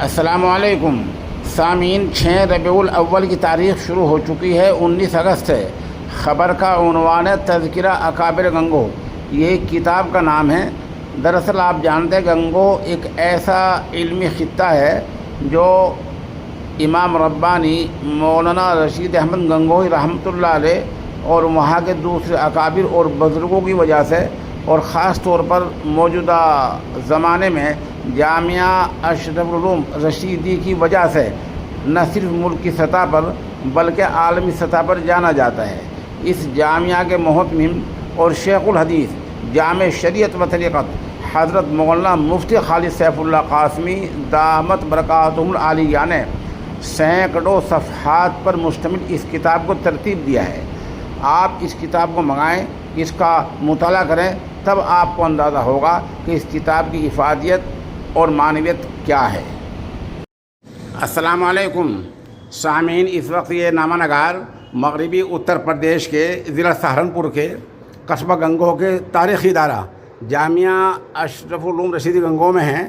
السلام علیکم سامعین، 6 ربیع الاول کی تاریخ شروع ہو چکی ہے۔ 19 اگست ہے۔ خبر کا عنوان ہے تذکرہ اکابر گنگو۔ یہ کتاب کا نام ہے۔ دراصل آپ جانتے ہیں گنگو ایک ایسا علمی خطہ ہے جو امام ربانی مولانا رشید احمد گنگوہی رحمۃ اللہ علیہ اور وہاں کے دوسرے اکابر اور بزرگوں کی وجہ سے، اور خاص طور پر موجودہ زمانے میں جامعہ اشرف العلوم رشیدی کی وجہ سے نہ صرف ملک کی سطح پر بلکہ عالمی سطح پر جانا جاتا ہے۔ اس جامعہ کے محتمم اور شیخ الحدیث جامع شریعت و طریقت حضرت مولانا مفتی خالد سیف اللہ قاسمی دامت برکاتہم العالیہ نے سینکڑوں صفحات پر مشتمل اس کتاب کو ترتیب دیا ہے۔ آپ اس کتاب کو منگائیں، اس کا مطالعہ کریں، تب آپ کو اندازہ ہوگا کہ اس کتاب کی افادیت اور معنویت کیا ہے۔ السلام علیکم سامعین، اس وقت یہ نامہ نگار مغربی اتر پردیش کے ضلع سہارنپور کے قصبہ گنگو کے تاریخی ادارہ جامعہ اشرف العلوم رشیدی گنگو میں ہیں،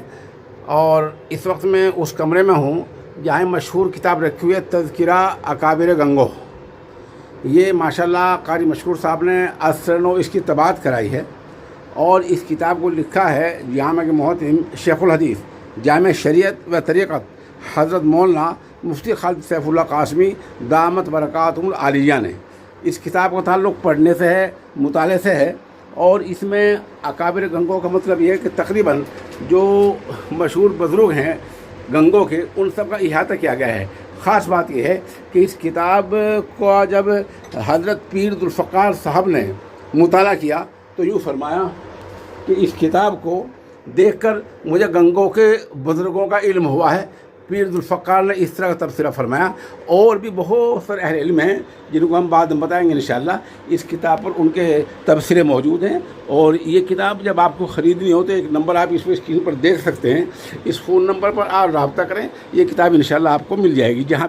اور اس وقت میں اس کمرے میں ہوں جہاں مشہور کتاب رکھی ہوئی ہے تذکرہ اکابر گنگو۔ یہ ماشاءاللہ قاری مشکور صاحب نے اثرنو اس کی طباعت کرائی ہے، اور اس کتاب کو لکھا ہے جامعہ کے محتمم شیخ الحدیث جامع شریعت و طریقت حضرت مولانا مفتی خالد سیف اللہ قاسمی دامت برکاتہم العالیہ نے۔ اس کتاب کا تعلق پڑھنے سے ہے، مطالعے سے ہے، اور اس میں اکابر گنگو کا مطلب یہ ہے کہ تقریباً جو مشہور بزرگ ہیں گنگو کے، ان سب کا احاطہ کیا گیا ہے۔ خاص بات یہ ہے کہ اس کتاب کو جب حضرت پیر ذوالفقار صاحب نے مطالعہ کیا تو یوں فرمایا کہ اس کتاب کو دیکھ کر مجھے گنگو کے بزرگوں کا علم ہوا ہے۔ پیر ذوالفقار نے اس طرح کا تبصرہ فرمایا، اور بھی بہت سارے اہل علم ہیں جن کو ہم بعد میں بتائیں گے انشاءاللہ۔ اس کتاب پر ان کے تبصرے موجود ہیں، اور یہ کتاب جب آپ کو خریدنی ہو تو ایک نمبر آپ اس پہ اسکرین پر دیکھ سکتے ہیں، اس فون نمبر پر آپ رابطہ کریں، یہ کتاب انشاءاللہ آپ کو مل جائے گی۔ جہاں